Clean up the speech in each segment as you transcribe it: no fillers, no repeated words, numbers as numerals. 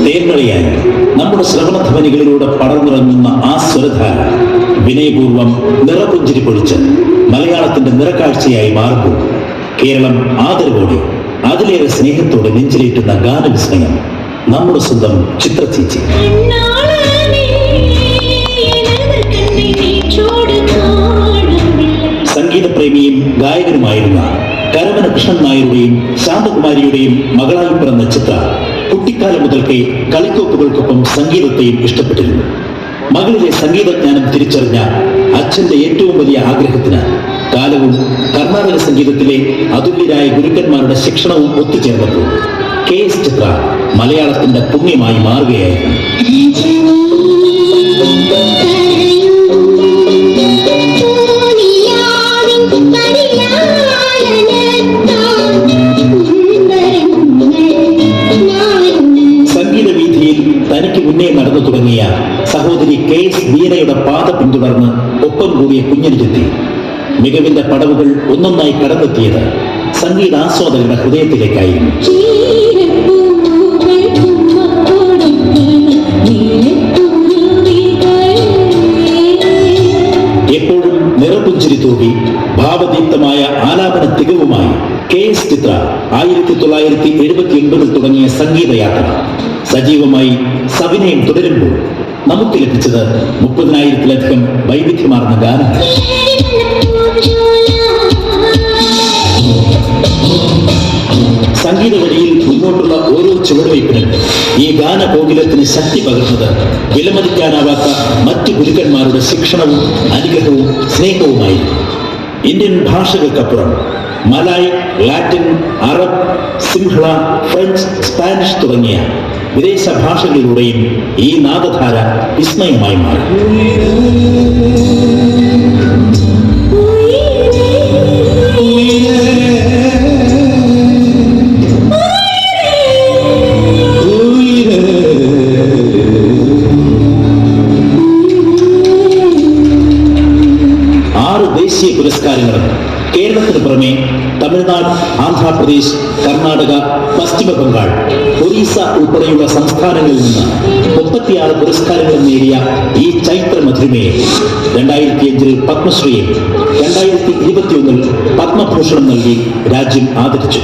തേന്മഴയായി നമ്മുടെ ശ്രവണധ്വനികളിലൂടെ പടർന്നിറങ്ങുന്ന ആ സ്വരധാര വിനയപൂർവം നിറപുഞ്ചിരി പൊഴിച്ച് മലയാളത്തിന്റെ നിറക്കാഴ്ചയായി മാറുമ്പോൾ കേരളം ആദരവോടെ അതിലേറെ സ്നേഹത്തോടെ നെഞ്ചിലേറ്റുന്ന ഗാനവിസ്മയം നമ്മുടെ സ്വന്തം ചിത്രചേച്ചി. സംഗീതപ്രേമിയും ഗായകനുമായിരുന്ന കരമന കൃഷ്ണൻ നായരുടെയും ശാന്തകുമാരിയുടെയും മകളായി പിറന്ന ചിത്ര കുട്ടിക്കാലം മുതൽക്കേ കളിക്കോപ്പുകൾക്കൊപ്പം സംഗീതത്തെയും ഇഷ്ടപ്പെട്ടിരുന്നു. മകളിലെ സംഗീതജ്ഞാനം തിരിച്ചറിഞ്ഞ അച്ഛന്റെ ഏറ്റവും വലിയ ആഗ്രഹത്തിന് കാലവും കർണാടക സംഗീതത്തിലെ അതുല്യരായ ഗുരുക്കന്മാരുടെ ശിക്ഷണവും ഒത്തുചേർന്നപ്പോൾ KS ചിത്ര മലയാളത്തിന്റെ പുണ്യമായി മാറുകയായിരുന്നു. സംഗീത വീഥിയിൽ തനിക്ക് മുന്നേ നടന്നു തുടങ്ങിയ സഹോദരി KS വീണയുടെ പാത പിന്തുടർന്ന് ഒപ്പം കൂടിയ കുഞ്ഞനുജത്തി മികവിന്റെ പടവുകൾ ഒന്നൊന്നായി കടന്നെത്തിയത് സംഗീതാസ്വാദകരുടെ ഹൃദയത്തിലേക്കായിരുന്നു. എപ്പോഴും നിറപുഞ്ചിരി തൂകി ഭാവദീപ്തമായ ആലാപന തികവുമായി KS ചിത്ര 1979 തുടങ്ങിയ സംഗീതയാത്ര സജീവമായി സവിനയം തുടരുമ്പോൾ നമുക്ക് ലഭിച്ചത് 30,000-ലധികം വൈവിധ്യമാർന്ന ഗാനങ്ങൾ. സംഗീത വഴിയിൽ മുന്നോട്ടുള്ള ഓരോ ചുവടുവയ്പ്പിനും ഈ ഗാനകോകിലത്തിന് ശക്തി പകർന്നത് വിലമതിക്കാനാവാത്ത മറ്റു ഗുരുക്കന്മാരുടെ ശിക്ഷണവും അനുഗ്രഹവും സ്നേഹവുമായിരുന്നു. ഇന്ത്യൻ ഭാഷകൾക്കപ്പുറം Malay, Latin, Arab, Sinhala, French, Spanish തുടങ്ങിയ വിദേശ ഭാഷകളിലൂടെയും ഈ നാദധാര വിസ്മയമായി മാറി. ദേശീയ പുരസ്കാരങ്ങളും കേരളത്തിന് പുറമെ തമിഴ്നാട്, ആന്ധ്രാപ്രദേശ്, കർണാടക, പശ്ചിമ ബംഗാൾ, ഒറീസ ഉൾപ്പെടെയുള്ള സംസ്ഥാനങ്ങളിൽ നിന്ന് 36 പുരസ്കാരങ്ങൾ നേടിയ ഈ ചൈത്ര മധുരിമയെ 2005 പത്മശ്രീയും 2021 പത്മഭൂഷണം നൽകി രാജ്യം ആദരിച്ചു.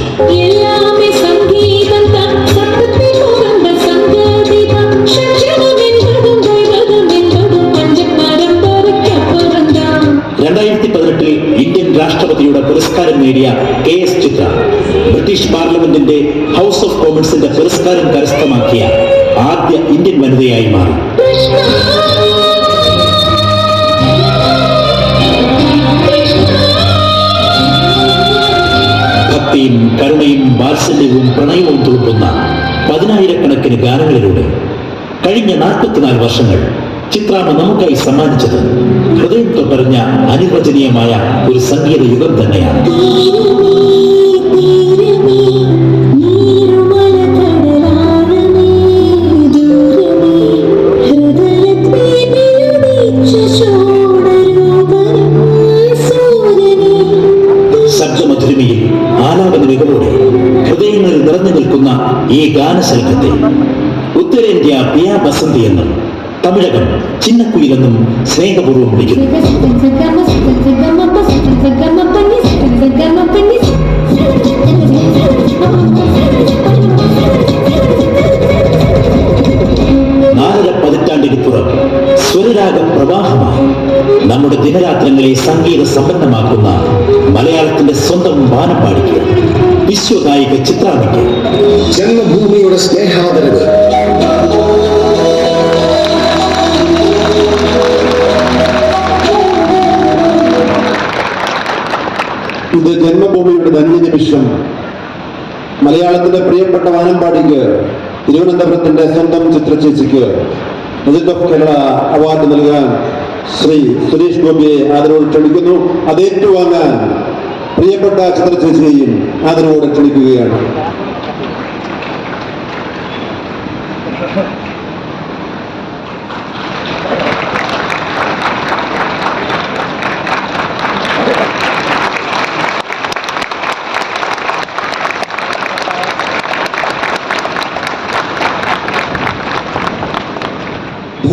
ഇന്ത്യൻ രാഷ്ട്രപതിയുടെ പുരസ്കാരം നേടിയ KS ചിത്ര ബ്രിട്ടീഷ് പാർലമെന്റിന്റെ ഹൗസ് ഓഫ് കോമൺസിന്റെ പുരസ്കാരം കരസ്ഥമാക്കിയ ആദ്യ ഇന്ത്യൻ വനിതയായി മാറി. ഭക്തിയും കരുണയും വാത്സല്യവും പ്രണയവും തുളുമ്പുന്ന 10,000-കണക്കിന് ഗാനങ്ങളിലൂടെ കഴിഞ്ഞ 44 വർഷങ്ങൾ ചിത്രാമ്മ നമുക്കായി സമ്മാനിച്ചത് ഹൃദയം തൊട്ടറിഞ്ഞ അനിർവചനീയമായ ഒരു സംഗീത യുഗം തന്നെയാണ്. ശബ്ദമധുരിമയിൽ ആലാപന മികവോടെ ഹൃദയങ്ങളിൽ നിറഞ്ഞു നിൽക്കുന്ന ഈ ഗാനശൽക്കത്തെ ഉത്തരേന്ത്യ പിയാ ബസന്തി എന്നും തമിഴകം ചിന്നക്കുയിലെന്നും സ്നേഹപൂർവ്വം വിളിക്കുന്നു. പതിറ്റാണ്ടിനുപുറം സ്വരരാഗ പ്രവാഹമായി നമ്മുടെ ദിനരാത്രങ്ങളെ സംഗീത സമ്പന്നമാക്കുന്ന മലയാളത്തിന്റെ സ്വന്തം വാനമ്പാടിക്ക് വിശ്വഗായിക ചിത്രാമ്മയ്ക്ക് ജന്മഭൂമിയുടെ സ്നേഹാദരവ്. ഇത് ജന്മഭൂമിയുടെ ധന്യനിമിഷം. മലയാളത്തിന്റെ പ്രിയപ്പെട്ട വാനമ്പാടിക്ക് തിരുവനന്തപുരത്തിന്റെ സ്വന്തം ചിത്രചേച്ചിക്ക് പ്രസിഡന്റ് ഓഫ് കേരള അവാർഡ് നൽകാൻ ശ്രീ സുരേഷ് ഗോപിയെ ആദരവോടെ ക്ഷണിക്കുന്നു. അത് ഏറ്റുവാങ്ങാൻ പ്രിയപ്പെട്ട ചിത്രചേച്ചിയെയും ആദരവോടെ ക്ഷണിക്കുകയാണ്.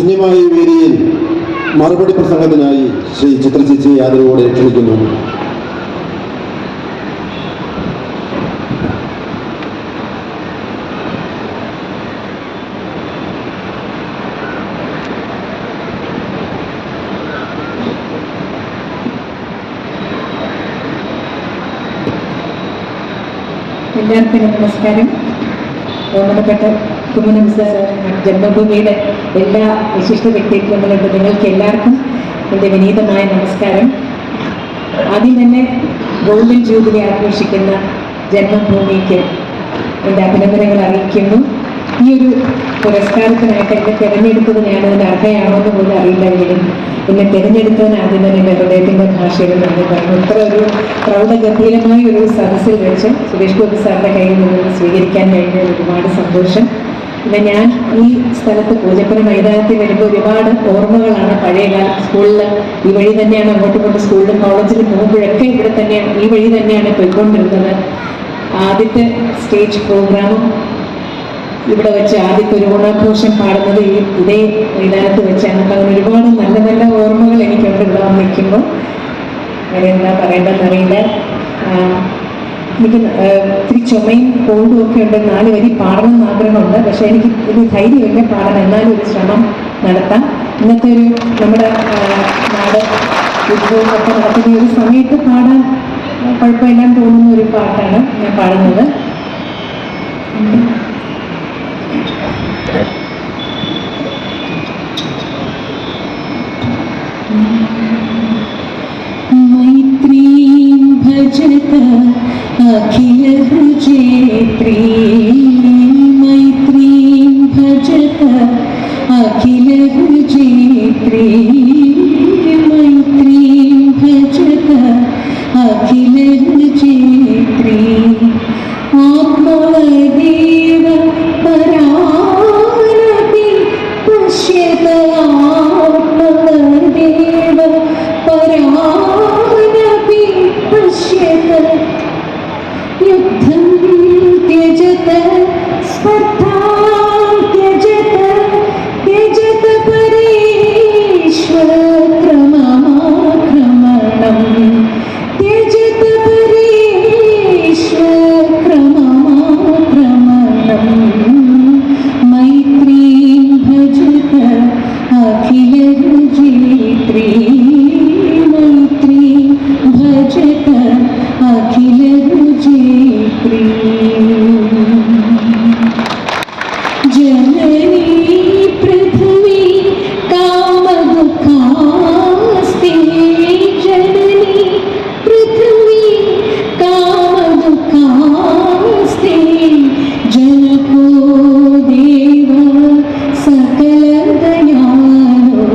ധന്യമായ ഈ വേദിയിൽ മറുപടി പ്രസംഗത്തിനായി ശ്രീ ചിത്ര ചേച്ചി ആദരവോടെ ക്ഷണിക്കുന്നു. എല്ലാവർക്കും നമസ്കാരം. ബഹുമാനപ്പെട്ട കുമ്മനം സാർ, ജന്മഭൂമിയുടെ എല്ലാ വിശിഷ്ട വ്യക്തിത്വങ്ങളുണ്ട്. നിങ്ങൾക്ക് എല്ലാവർക്കും എൻ്റെ വിനീതമായ നമസ്കാരം. ആദ്യം തന്നെ ഗോൾഡൻ ജൂബിലി ആഘോഷിക്കുന്ന ജന്മഭൂമിക്ക് എൻ്റെ അഭിനന്ദനങ്ങൾ അറിയിക്കുന്നു. ഈ ഒരു പുരസ്കാരത്തിനായിട്ട് എന്നെ തിരഞ്ഞെടുത്തത് ഞാനതിന് അർഹയാണോ എന്ന് പോലും അറിയില്ലെങ്കിലും എന്നെ തിരഞ്ഞെടുത്തതിന് ആദ്യം തന്നെ എൻ്റെ ഹൃദയത്തിൻ്റെ ഭാഷയിൽ നന്ദി പറഞ്ഞു. ഇത്ര ഒരു പ്രൗഢഗംഭീരമായ ഒരു സദസ്സിൽ വെച്ച് സുരേഷ് ഗോപി സാറിൻ്റെ കയ്യിൽ നിന്ന് സ്വീകരിക്കാൻ കഴിഞ്ഞ ഒരുപാട് സന്തോഷം. പിന്നെ ഞാൻ ഈ സ്ഥലത്ത് പൂജപ്പുര മൈതാനത്തിൽ വരുമ്പോൾ ഒരുപാട് ഓർമ്മകളാണ്. പഴയകാല സ്കൂളിൽ ഈ വഴി തന്നെയാണ് അങ്ങോട്ടും സ്കൂളിലും കോളേജിലും പോകുമ്പോഴൊക്കെ ഇവിടെ തന്നെയാണ്, ഈ വഴി തന്നെയാണ് പോയിക്കൊണ്ടിരുന്നത്. ആദ്യത്തെ സ്റ്റേജ് പ്രോഗ്രാമും ഇവിടെ വെച്ച് ആദ്യത്തെ ഒരു ഓണാഘോഷം പാടുന്നത് ഇതേ മൈതാനത്ത് വെച്ചാണ്. അപ്പം അങ്ങനെ ഒരുപാട് നല്ല നല്ല ഓർമ്മകൾ എനിക്കുണ്ട് ഇവിടെ വന്നിരിക്കുമ്പോൾ. അങ്ങനെ എന്താ പറയേണ്ടതെന്നറിയില്ല. എനിക്ക് ഇത്തിരി ചുമയും കോൾഡും ഒക്കെ ഉണ്ട്. 4 വരി പാടണം എന്ന് ആഗ്രഹമുണ്ട്. പക്ഷേ എനിക്ക് ഒരു ധൈര്യമില്ല പാടാൻ. എന്നാലും ഒരു ശ്രമം നടത്താം. ഇന്നത്തെ ഒരു നമ്മുടെ നാട് യുദ്ധമൊക്കെ നടത്തുന്ന ഒരു സമയത്ത് പാടാൻ കുഴപ്പമില്ലാന്ന് തോന്നുന്ന ഒരു പാട്ടാണ് ഞാൻ പാടുന്നത്. मैत्रीं भजत अखिल हृजेत्री, मैत्रीं भजत अखिल हृजेत्री, मैत्रीं भजत अखिल हृजेत्री, आत्मदेव परानपि पश्यत, आत्मदेव परानपि पश्यत, युद्धं त्यजत स्पर्धां त्यजत, त्यजत परेष्वक्रममाक्रमणं, त्यजत परेष्वक्रममाक्रमणं, मैत्रीं भजत अखिल हृजेत्री, मैत्रीं भजत अखिल हृजेत्री, जननी पृथ्वी कामदुःखास्ते, जननी पृथ्वी कामदुःखास्ते, जनको देव सकल दयालो,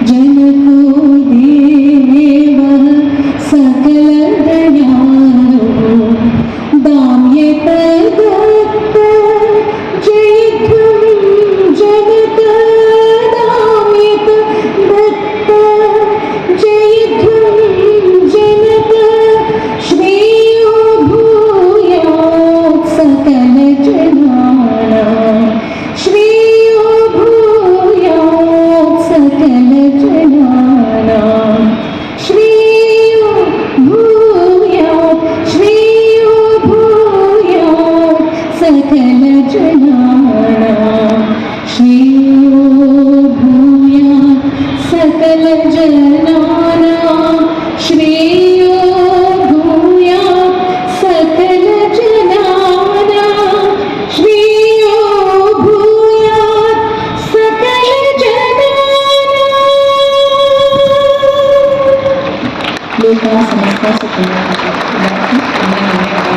जनको देव सकल दयालो, दाम्यत दत्त जयध्वं जगत, दाम्यत दत्त जयध्वं जगत, श्रेयो भूयात् सकल जनानां, श्रेयो भूयात् सकल जनानां, श्रेयो भूयात्, श्रेयो भूयात् सकल जनानां, श्रेयो भूयात् सकल जनानां, श्रेयो भूयात् सकल जनानां, श्रेयो भूयात् सकल जनानां. लोका समस्ता सुखिनः भवन्तु.